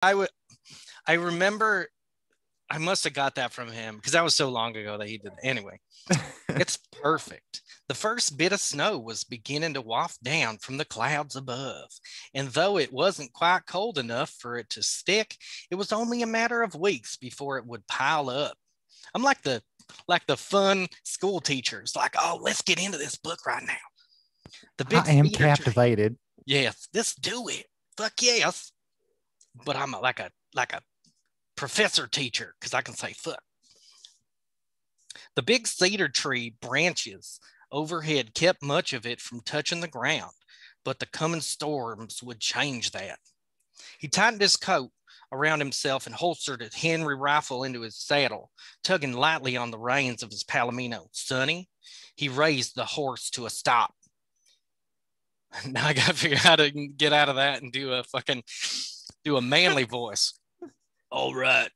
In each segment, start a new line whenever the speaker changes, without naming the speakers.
I would. I remember. I must have got that from him because that was so long ago that he did it. Anyway, it's perfect. The first bit of snow was beginning to waft down from the clouds above, and though it wasn't quite cold enough for it to stick, it was only a matter of weeks before it would pile up. I'm like the fun school teachers, like, oh, let's get into this book right now. The big
I am
theater
captivated.
yes, let's do it. Fuck yes. But I'm like a professor teacher because I can say fuck. The big cedar tree branches overhead kept much of it from touching the ground, but the coming storms would change that. He tightened his coat around himself and holstered his Henry rifle into his saddle, tugging lightly on the reins of his Palomino. Sonny, he raised the horse to a stop. Now I gotta figure out how to get out of that and do a manly voice. All right,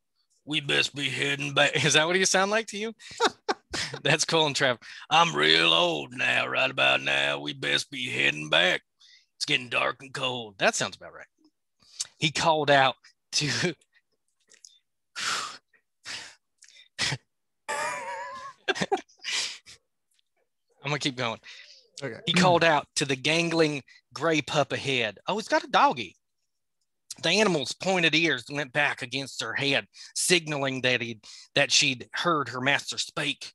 we best be heading back. Is that what you sound like to you? That's cool and Trevor. I'm real old now, right about now. We best be heading back. It's getting dark and cold. That sounds about right. He called out to I'm gonna keep going.
Okay.
He called out to the gangling gray pup ahead. Oh, it's got a doggy. The animal's pointed ears went back against her head, signaling that she'd heard her master speak.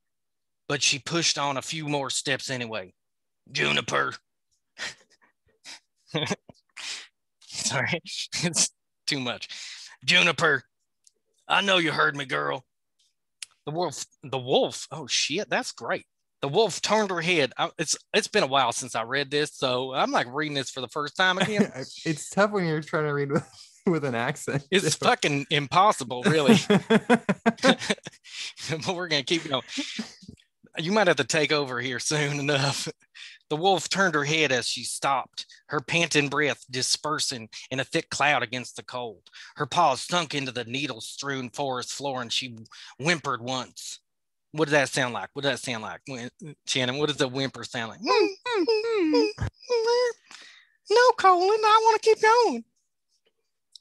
But she pushed on a few more steps anyway. Juniper. Sorry, it's too much. Juniper, I know you heard me, girl. The wolf. Oh shit, that's great. The wolf turned her head. It's been a while since I read this, so I'm like reading this for the first time again.
It's tough when you're trying to read with an accent.
It's fucking impossible, really. But we're gonna keep going. You might have to take over here soon enough. The wolf turned her head as she stopped, her panting breath dispersing in a thick cloud against the cold. Her paws sunk into the needle-strewn forest floor, and she whimpered once. What does that sound like? What does that sound like? Shannon, what does the whimper sound like? No, Colin, I want to keep going.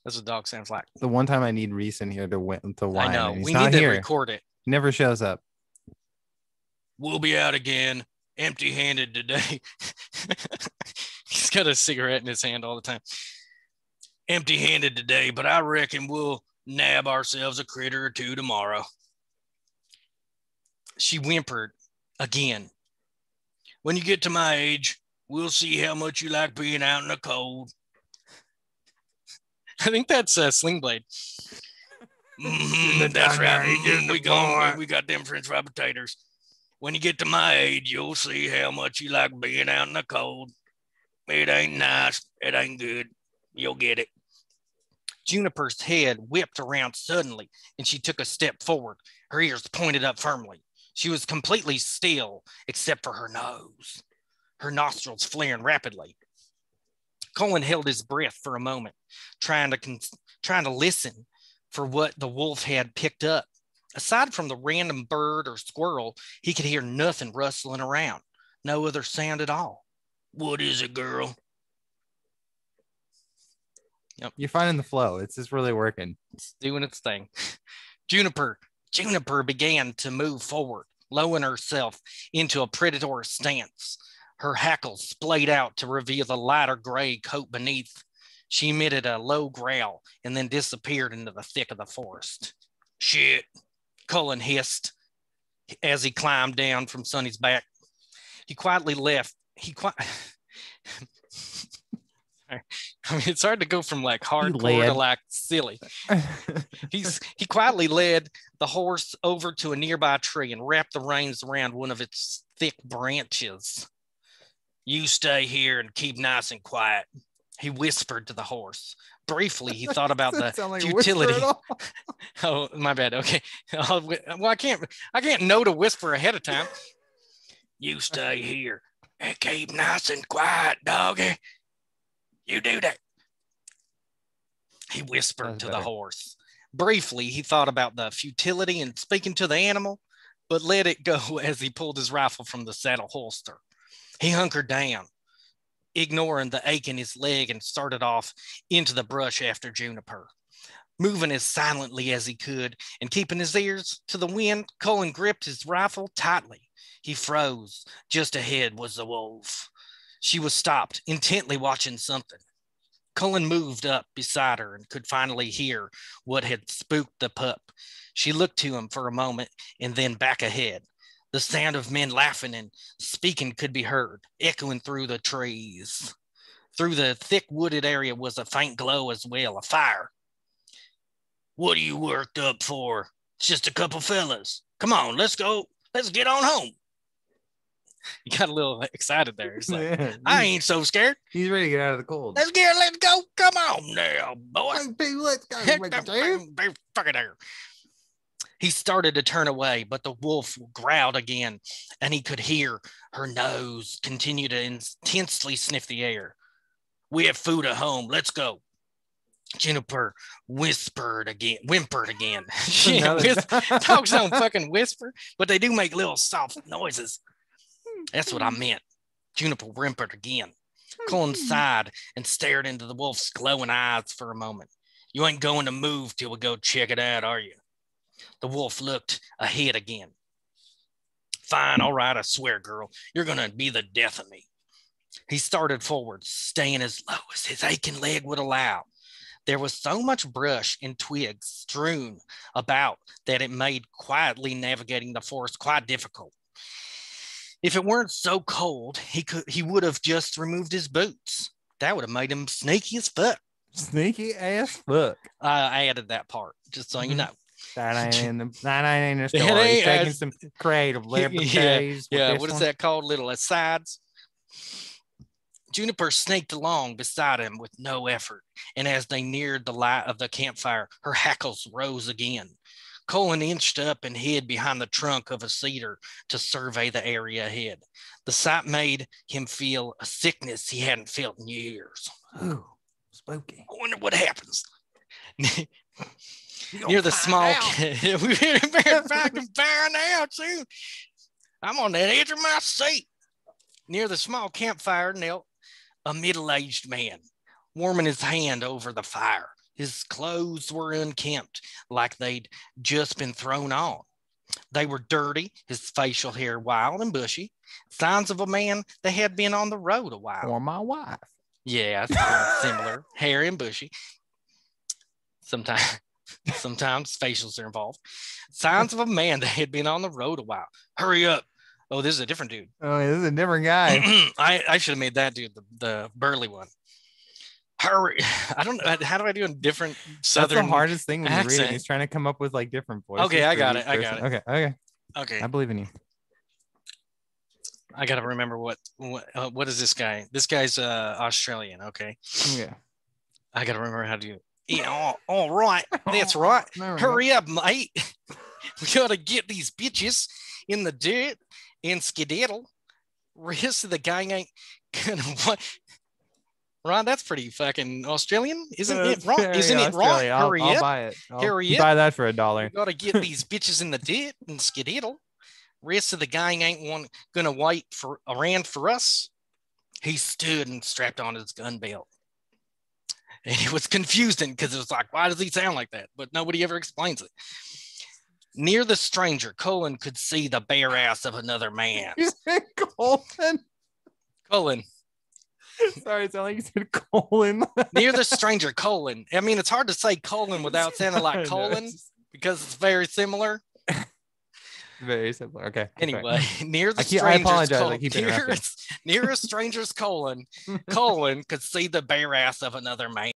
That's what dog sounds like.
The one time I need Reese in here to whine.
I know.
He's
we
not
need
here.
to record it.
He never shows up.
We'll be out again, empty-handed today. He's got a cigarette in his hand all the time. Empty-handed today, but I reckon we'll nab ourselves a critter or two tomorrow. She whimpered again. When you get to my age, we'll see how much you like being out in the cold. I think that's Sling Blade. That's right. We got them French fry potatoes. When you get to my age, you'll see how much you like being out in the cold. It ain't nice. It ain't good. You'll get it. Juniper's head whipped around suddenly, and she took a step forward, her ears pointed up firmly. She was completely still, except for her nose, her nostrils flaring rapidly. Colin held his breath for a moment, trying to listen for what the wolf had picked up. Aside from the random bird or squirrel, he could hear nothing rustling around. No other sound at all. What is it, girl?
Yep. You're finding the flow. It's just really working.
It's doing its thing. Juniper began to move forward, lowering herself into a predatory stance. Her hackles splayed out to reveal the lighter gray coat beneath. She emitted a low growl and then disappeared into the thick of the forest. Shit, Cullen hissed as he climbed down from Sonny's back. He quietly left. I mean, it's hard to go from like hardcore to like silly. He quietly led the horse over to a nearby tree and wrapped the reins around one of its thick branches. You stay here and keep nice and quiet, he whispered to the horse. Briefly, he thought about the futility. Oh, my bad. Okay. Well, I can't know to whisper ahead of time. You stay here and keep nice and quiet, doggy. You do that. He whispered to the horse. Briefly, he thought about the futility in speaking to the animal, but let it go as he pulled his rifle from the saddle holster. He hunkered down, ignoring the ache in his leg, and started off into the brush after Juniper. Moving as silently as he could and keeping his ears to the wind, Colin gripped his rifle tightly. He froze. Just ahead was the wolf. She was stopped, intently watching something. Cullen moved up beside her and could finally hear what had spooked the pup. She looked to him for a moment and then back ahead. The sound of men laughing and speaking could be heard, echoing through the trees. Through the thick wooded area was a faint glow as well, a fire. What are you worked up for? It's just a couple fellas. Come on, let's go. Let's get on home. You got a little excited there. It's like, yeah, I ain't so scared.
He's ready to get out of the cold.
Let's go. Come on now, boy.
Let's go.
Fucking there. He started to turn away, but the wolf growled again, and he could hear her nose continue to intensely sniff the air. We have food at home. Let's go. Juniper whimpered again. Dogs don't fucking whisper, but they do make little soft noises. That's what I meant. Juniper whimpered again. Colin sighed and stared into the wolf's glowing eyes for a moment. You ain't going to move till we go check it out, are you? The wolf looked ahead again. Fine, all right, I swear, girl. You're going to be the death of me. He started forward, staying as low as his aching leg would allow. There was so much brush and twigs strewn about that it made quietly navigating the forest quite difficult. If it weren't so cold, he would have just removed his boots. That would have made him sneaky as fuck.
Sneaky ass fuck.
I added that part, just so you know.
That ain't in the story. He's taking some creative liberties.
Yeah. What is that called? Little asides. Juniper snaked along beside him with no effort, and as they neared the light of the campfire, her hackles rose again. Colin inched up and hid behind the trunk of a cedar to survey the area ahead. The sight made him feel a sickness he hadn't felt in years.
Ooh, spooky.
I wonder what happens. Near the small we better fucking find out soon. I'm on that edge of my seat. Near the small campfire knelt a middle-aged man, warming his hand over the fire. His clothes were unkempt, like they'd just been thrown on. They were dirty, his facial hair wild and bushy, signs of a man that had been on the road a while.
Or my wife.
Yeah, it's kind of similar, hair and bushy. Sometimes facials are involved. Signs of a man that had been on the road a while. Hurry up. Oh, this is a different dude.
Oh, this is a different guy.
I should have made that dude the burly one. Hurry. I don't know. How do I do a different Southern
That's the hardest thing when you're
accent.
reading. He's trying to come up with like different voices.
Okay, I got it.
Okay. I believe in you.
I got to remember what is this guy? This guy's Australian. Okay.
Yeah.
I got to remember how to do it. Yeah, all right. That's right. Hurry up, mate. We got to get these bitches in the dirt and skedaddle. Rest of the gang ain't gonna what? Right, that's pretty fucking Australian, isn't it? Right? Isn't it right? Hurry
I'll
up!
buy it.
Hurry up!
Buy that for $1.
We got to get these bitches in the dirt and skedaddle. Rest of the gang ain't gonna wait around for us. He stood and strapped on his gun belt. And it was confusing because it was like, why does he sound like that? But nobody ever explains it. Near the stranger, Colin could see the bare ass of another man.
You said Colin?
Colin.
Sorry, it sounded like you said colon.
Near the stranger, Colin. I mean, it's hard to say colon without sounding like colon because it's very similar.
Very similar. Okay.
Anyway, near the stranger's
I apologize. I keep interrupting.
Near a stranger's colon, Colin could see the bare ass of another man.